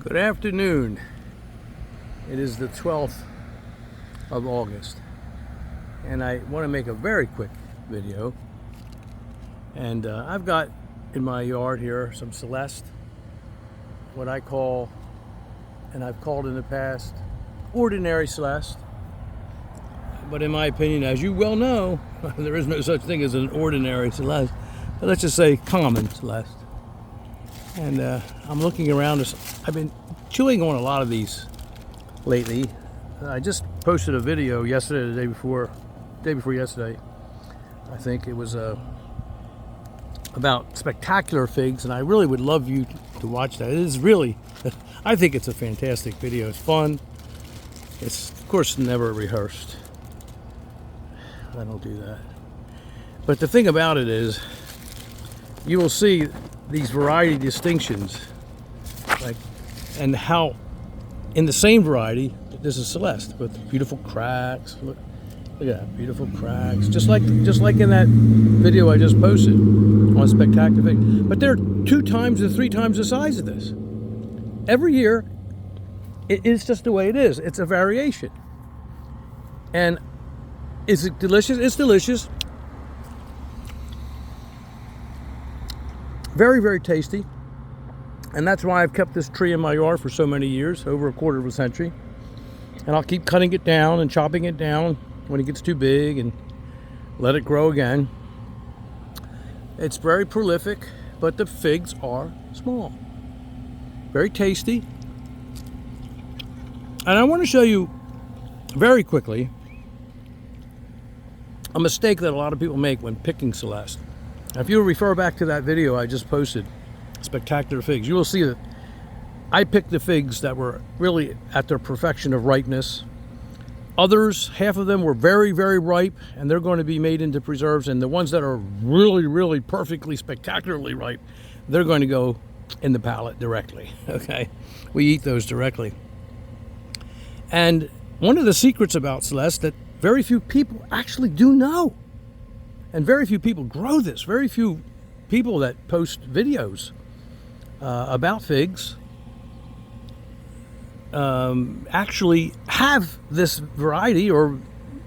Good afternoon. It is the 12th of August, and I want to make a very quick video. And I've got in my yard here some Celeste, what I call, and I've called in the past, ordinary Celeste. But in my opinion, as you well know, there is no such thing as an ordinary Celeste. But let's just say common Celeste. And I'm looking around. I've been chewing on a lot of these lately. I just posted a video yesterday, the day before yesterday. I think it was about spectacular figs, and I really would love you to watch that. It is really, I think it's a fantastic video. It's fun. It's, of course, never rehearsed. I don't do that. But the thing about it is, you will see these variety distinctions, and how in the same variety, this is Celeste with beautiful cracks. Look at that, beautiful cracks, just like in that video I just posted on spectacular figs. But they're 2 times or 3 times the size of this. Every year, it's just the way it is. It's a variation. And is it delicious? It's delicious. Very, very tasty. And that's why I've kept this tree in my yard for so many years, over a quarter of a century. And I'll keep cutting it down and chopping it down when it gets too big and let it grow again. It's very prolific, but the figs are small. Very tasty. And I want to show you very quickly a mistake that a lot of people make when picking Celeste. Now, if you refer back to that video I just posted, Spectacular Figs, you will see that I picked the figs that were really at their perfection of ripeness. Others, half of them were very, very ripe, and they're going to be made into preserves. And the ones that are really, really perfectly, spectacularly ripe, they're going to go in the palate directly, okay? We eat those directly. And one of the secrets about Celeste that very few people actually do know, and very few people grow this, very few people that post videos about figs actually have this variety, or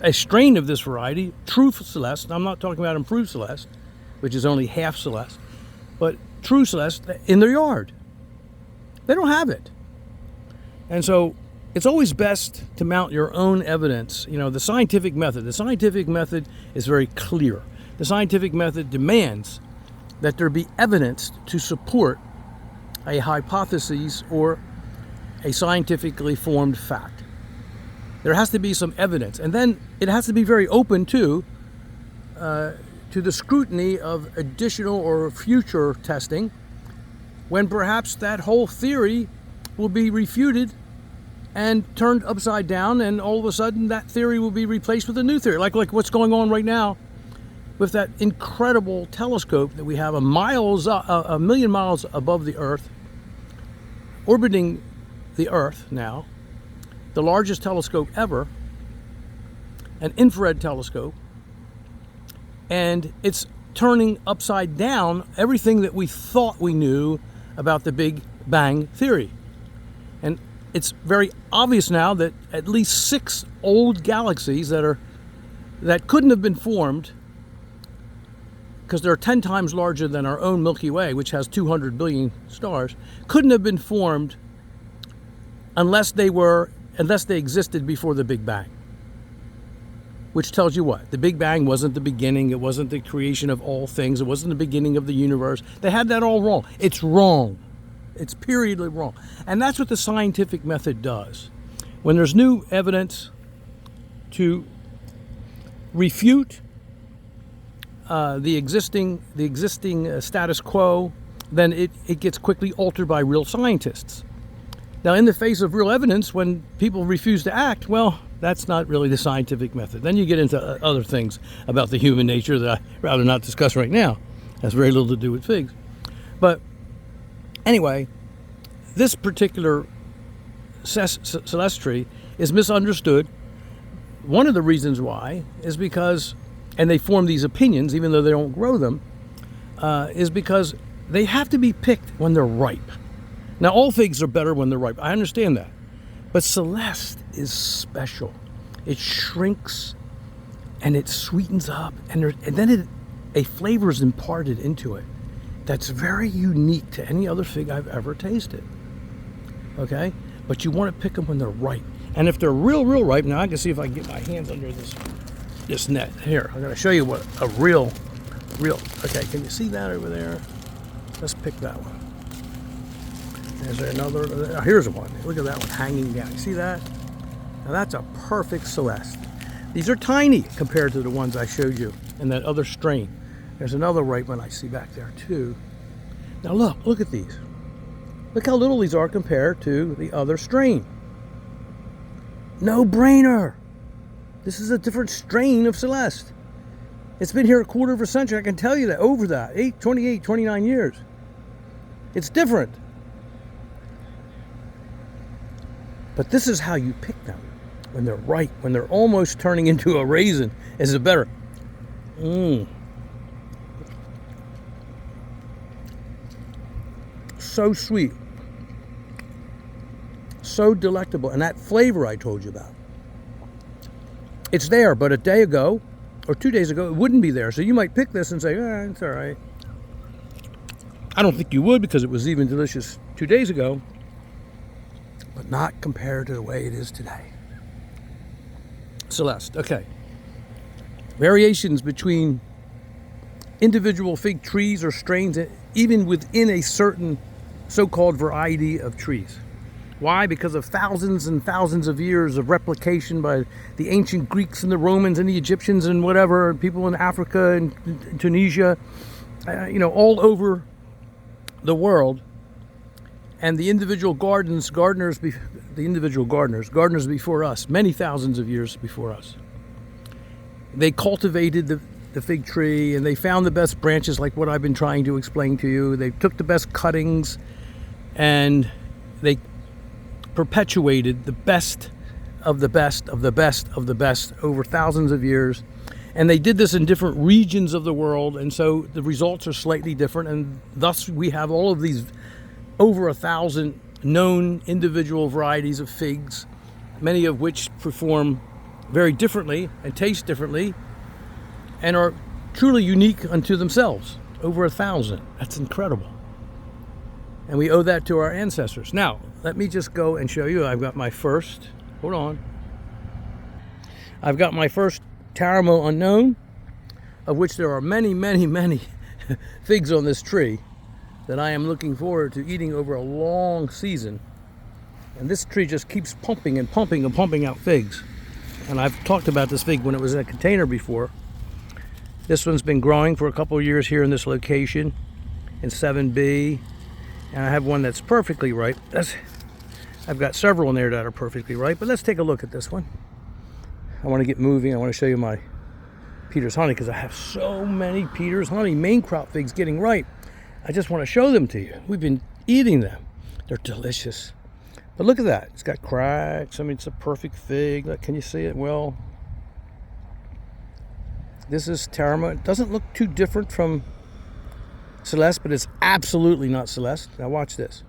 a strain of this variety, true Celeste. I'm not talking about improved Celeste, which is only half Celeste, but true Celeste in their yard. They don't have it. And so it's always best to mount your own evidence. You know, the scientific method is very clear. The scientific method demands that there be evidence to support a hypothesis or a scientifically formed fact. There has to be some evidence, and then it has to be very open to the scrutiny of additional or future testing, when perhaps that whole theory will be refuted and turned upside down, and all of a sudden that theory will be replaced with a new theory, like what's going on right now with that incredible telescope that we have a million miles above the Earth, orbiting the Earth now, the largest telescope ever, an infrared telescope, and it's turning upside down everything that we thought we knew about the Big Bang theory. And it's very obvious now that at least 6 old galaxies that couldn't have been formed, because they're 10 times larger than our own Milky Way, which has 200 billion stars, couldn't have been formed unless they existed before the Big Bang. Which tells you what? The Big Bang wasn't the beginning. It wasn't the creation of all things. It wasn't the beginning of the universe. They had that all wrong. It's wrong. It's periodically wrong. And that's what the scientific method does. When there's new evidence to refute the existing status quo, then it gets quickly altered by real scientists. Now, in the face of real evidence, when people refuse to act, well, that's not really the scientific method. Then you get into other things about the human nature that I'd rather not discuss right now. It has very little to do with figs. But anyway, this particular Celeste tree is misunderstood. One of the reasons why is because, and they form these opinions even though they don't grow them, is because they have to be picked when they're ripe. Now, all figs are better when they're ripe. I understand that. But Celeste is special. It shrinks and it sweetens up, and then a flavor is imparted into it that's very unique to any other fig I've ever tasted. Okay? But you want to pick them when they're ripe. And if they're real ripe, now I can see if I can get my hands under this net. Here, I'm going to show you what a real, okay, can you see that over there? Let's pick that one. Is there another? Here's one. Look at that one hanging down. You see that? Now that's a perfect Celeste. These are tiny compared to the ones I showed you in that other strain. There's another ripe one I see back there too. Now look at these. Look how little these are compared to the other strain. No brainer. This is a different strain of Celeste. It's been here a quarter of a century. I can tell you that, over that. 29 years. It's different. But this is how you pick them. When they're ripe, when they're almost turning into a raisin. Is it better? So sweet. So delectable. And that flavor I told you about. It's there, but a day ago, or 2 days ago, it wouldn't be there. So you might pick this and say, it's all right. I don't think you would, because it was even delicious 2 days ago. But not compared to the way it is today. Celeste, okay. Variations between individual fig trees or strains, even within a certain so-called variety of trees. Why? Because of thousands and thousands of years of replication by the ancient Greeks and the Romans and the Egyptians and whatever, people in Africa and Tunisia, all over the world. And the individual gardeners before us, many thousands of years before us, they cultivated the fig tree, and they found the best branches, like what I've been trying to explain to you. They took the best cuttings, and they perpetuated the best of the best of the best of the best over thousands of years. And they did this in different regions of the world, and so the results are slightly different, and thus we have all of these over 1,000 known individual varieties of figs, many of which perform very differently and taste differently and are truly unique unto themselves. Over 1,000. That's incredible. And we owe that to our ancestors. Now, let me just go and show you. I've got my first, hold on. I've got my first Taramo Unknown, of which there are many, many, many figs on this tree that I am looking forward to eating over a long season. And this tree just keeps pumping and pumping and pumping out figs. And I've talked about this fig when it was in a container before. This one's been growing for a couple of years here in this location in 7B. And I have one that's perfectly ripe. I've got several in there that are perfectly ripe, but let's take a look at this one. I want to get moving. I want to show you my Peter's Honey, because I have so many Peter's Honey main crop figs getting ripe. I just want to show them to you. We've been eating them. They're delicious. But look at that. It's got cracks. I mean, it's a perfect fig. Look, can you see it? Well, this is Taramo. It doesn't look too different from Celeste, but it's absolutely not Celeste. Now watch this.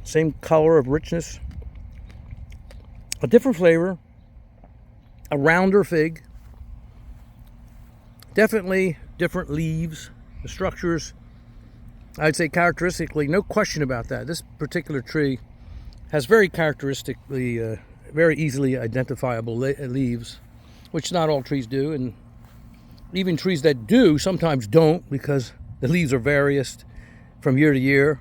Same color of richness. A different flavor. A rounder fig. Definitely different leaves. The structures, I'd say characteristically, no question about that. This particular tree has very characteristically, very easily identifiable leaves, which not all trees do. And even trees that do sometimes don't, because the leaves are various from year to year,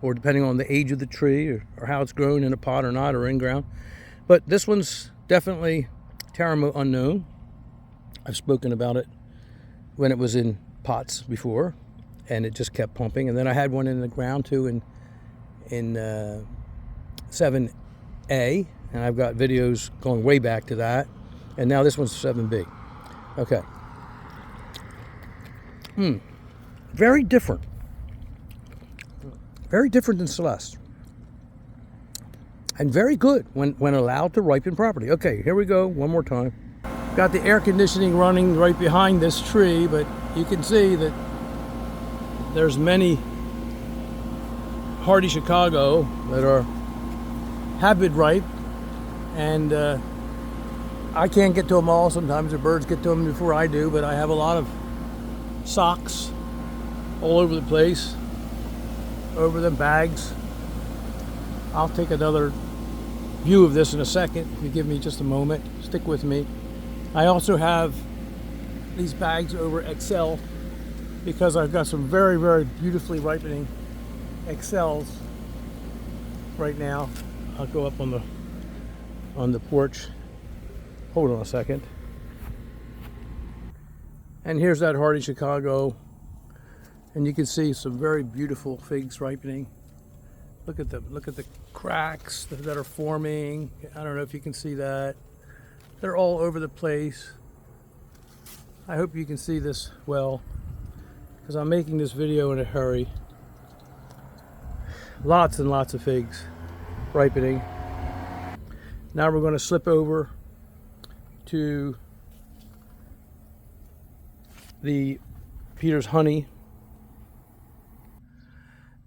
or depending on the age of the tree, or how it's grown in a pot or not, or in ground. But this one's definitely Taramo Unknown. I've spoken about it when it was in pots before, and it just kept pumping. And then I had one in the ground too in 7A, and I've got videos going way back to that. And now this one's 7B. Okay. Very different. Very different than Celeste. And very good when allowed to ripen properly. Okay, here we go, one more time. Got the air conditioning running right behind this tree, but you can see that there's many hardy Chicago that have been ripe, and I can't get to them all. Sometimes the birds get to them before I do, but I have a lot of socks all over the place, over the bags. I'll take another view of this in a second if you give me just a moment. Stick with me. I also have these bags over Excel because I've got some very, very beautifully ripening Excels right now. I'll go up on the porch. Hold on a second. And here's that hardy Chicago, and you can see some very beautiful figs ripening. Look at them. Look at the cracks that are forming. I don't know if you can see that. They're all over the place. I hope you can see this well, because I'm making this video in a hurry. Lots and lots of figs ripening. Now we're going to slip over to the Peter's honey.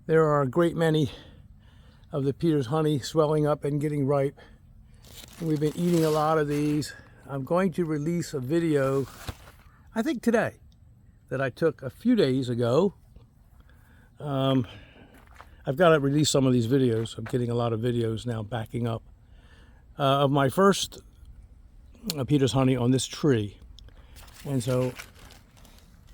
There are a great many of the Peter's honey swelling up and getting ripe. And we've been eating a lot of these. I'm going to release a video, I think today, that I took a few days ago. I've got to release some of these videos. I'm getting a lot of videos now backing up of my first Peter's honey on this tree.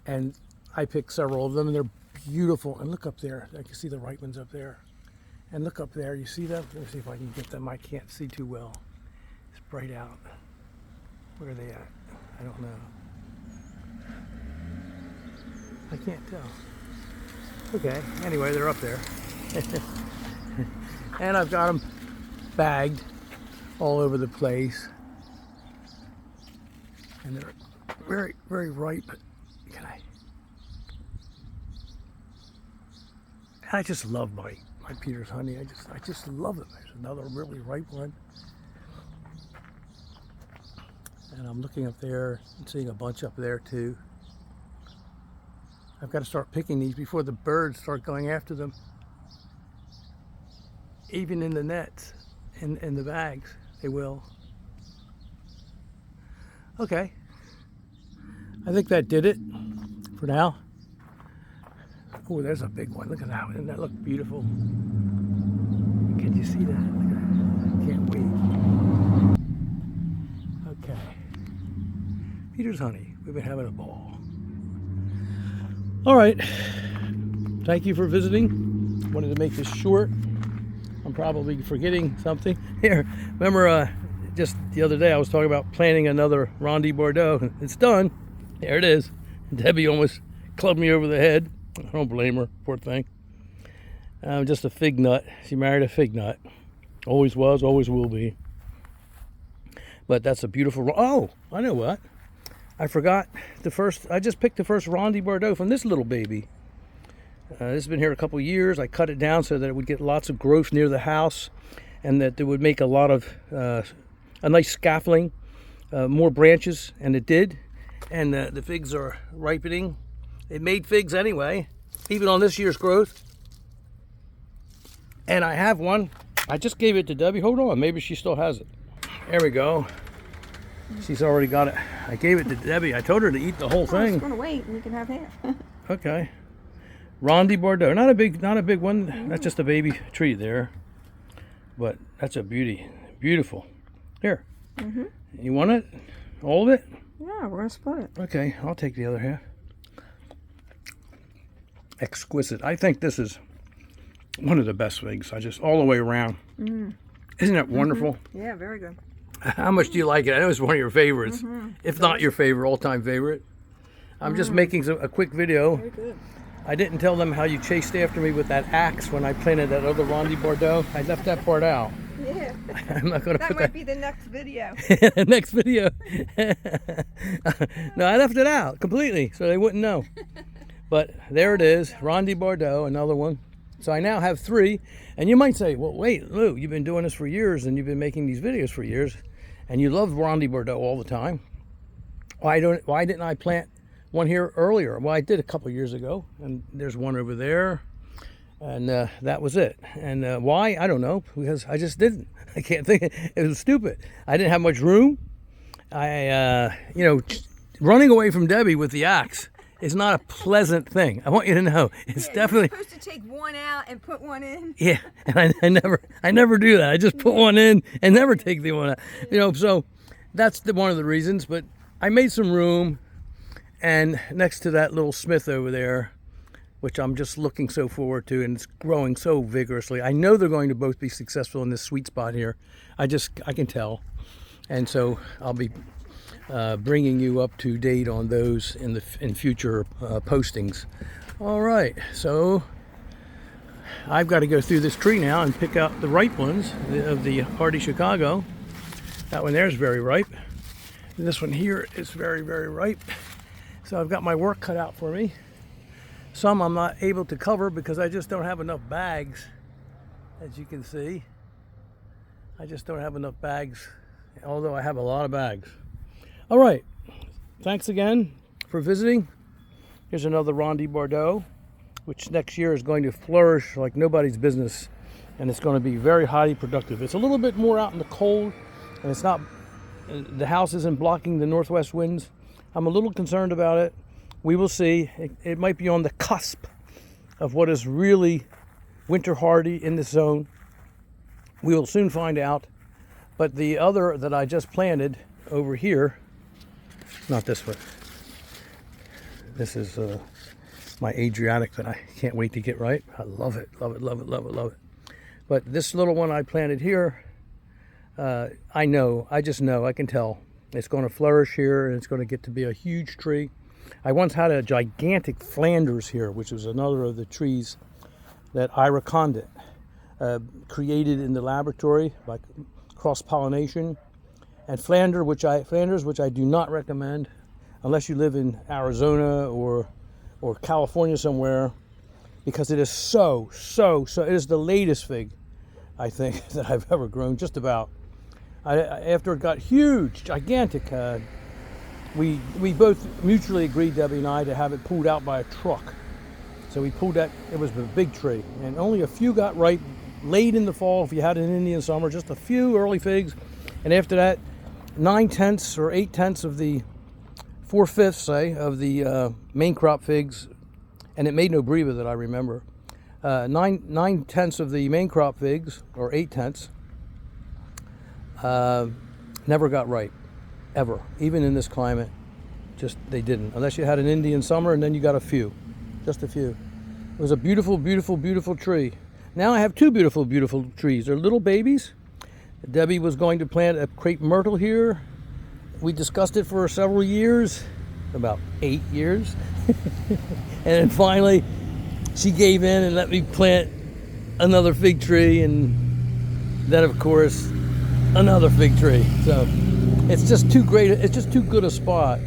And I picked several of them, and they're beautiful. And look up there. I can see the ripe ones up there. And look up there. You see them? Let me see if I can get them. I can't see too well. It's bright out. Where are they at? I don't know. I can't tell. Okay. Anyway, they're up there. And I've got them bagged all over the place. And they're very, very ripe. I just love my Peter's honey. I just love them. There's another really ripe one. And I'm looking up there and seeing a bunch up there too. I've got to start picking these before the birds start going after them. Even in the nets, in the bags, they will. Okay. I think that did it for now. Oh, there's a big one. Look at that one. Doesn't that look beautiful? Can you see that? Look at that. I can't wait. Okay. Peter's honey. We've been having a ball. All right. Thank you for visiting. Wanted to make this short. I'm probably forgetting something. Here, remember just the other day I was talking about planting another Ronde Bordeaux. It's done. There it is. Debbie almost clubbed me over the head. I don't blame her, poor thing. I'm just a fig nut. She married a fig nut. Always was, always will be. But that's a beautiful... Oh, I know what. I forgot the first... I just picked the first Ronde Bordeaux from this little baby. This has been here a couple years. I cut it down so that it would get lots of growth near the house, and that it would make a lot of... a nice scaffolding, more branches, and it did. And the figs are ripening. It made figs anyway, even on this year's growth. And I have one. I just gave it to Debbie. Hold on, maybe she still has it. There we go. She's already got it. I gave it to Debbie. I told her to eat the whole thing. I was going to wait, and you can have half. Okay. Ronde Bordeaux. Not a big one. That's just a baby tree there. But that's a beauty. Beautiful. Here. You want it? All of it? Yeah, we're going to split it. Okay, I'll take the other half. Exquisite. I think this is one of the best figs. I just all the way around. Isn't that wonderful? Yeah, very good. How much do you like it? I know it's one of your favorites, if not your favorite, all-time favorite. I'm just making a quick video. Very good. I didn't tell them how you chased after me with that axe when I planted that other Ronde Bordeaux. I left that part out. Yeah. I'm not going to put that. That might be the next video. Next video. No, I left it out completely so they wouldn't know. But there it is, Ronde Bordeaux, another one. So I now have 3. And you might say, well, wait, Lou, you've been doing this for years and you've been making these videos for years and you love Ronde Bordeaux all the time. Why didn't I plant one here earlier. Well, I did a couple years ago, and there's one over there, and that was it. And why? I don't know, because I just didn't. I can't think. It was stupid. I didn't have much room. Running away from Debbie with the axe is not a pleasant thing. I want you to know. It's definitely. You're supposed to take one out and put one in. Yeah, and I never do that. I just put one in and never take the one out. So that's one of the reasons. But I made some room, and next to that little smith over there, which I'm just looking so forward to, and it's growing so vigorously. I know they're going to both be successful in this sweet spot here. I can tell, and so I'll be bringing you up to date on those in future postings. All right, so I've got to go through this tree now and pick out the ripe ones of the hardy Chicago. That one there is very ripe. This one here is very, very ripe. So I've got my work cut out for me. Some I'm not able to cover because I just don't have enough bags, as you can see. I just don't have enough bags, although I have a lot of bags. All right, thanks again for visiting. Here's another Ronde Bordeaux, which next year is going to flourish like nobody's business, and it's going to be very highly productive. It's a little bit more out in the cold, and it's not, the house isn't blocking the northwest winds. I'm a little concerned about it. We will see. It might be on the cusp of what is really winter hardy in this zone. We will soon find out. But the other that I just planted over here, not this one. This is my Adriatic that I can't wait to get right. I love it, love it, love it, love it, love it. But this little one I planted here, I just know, I can tell. It's going to flourish here, and it's going to get to be a huge tree. I once had a gigantic Flanders here, which was another of the trees that Ira Condit created in the laboratory by cross-pollination. And Flanders, which I do not recommend unless you live in Arizona or California somewhere, because it is so it is the latest fig, I think, that I've ever grown, just about. After it got huge, gigantic, we both mutually agreed, Debbie and I, to have it pulled out by a truck. So we pulled that. It was a big tree, and only a few got ripe late in the fall if you had an Indian summer, just a few early figs. And after that, 9/10 or 8/10 of the 4/5, say, of the main crop figs, and it made no Breva that I remember. 9/10 of the main crop figs, or 8/10, never got ripe, ever. Even in this climate, just they didn't. Unless you had an Indian summer, and then you got a few, just a few. It was a beautiful, beautiful, beautiful tree. Now I have two beautiful, beautiful trees. They're little babies. Debbie was going to plant a crepe myrtle here. We discussed it for several years, about 8 years. And then finally, she gave in and let me plant another fig tree, and then, of course, another fig tree. So it's just too great. It's just too good a spot.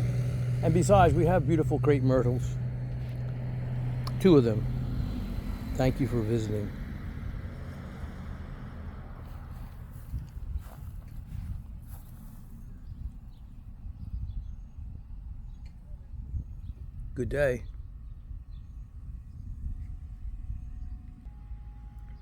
And besides, we have beautiful crepe myrtles. 2 of them. Thank you for visiting. Good day.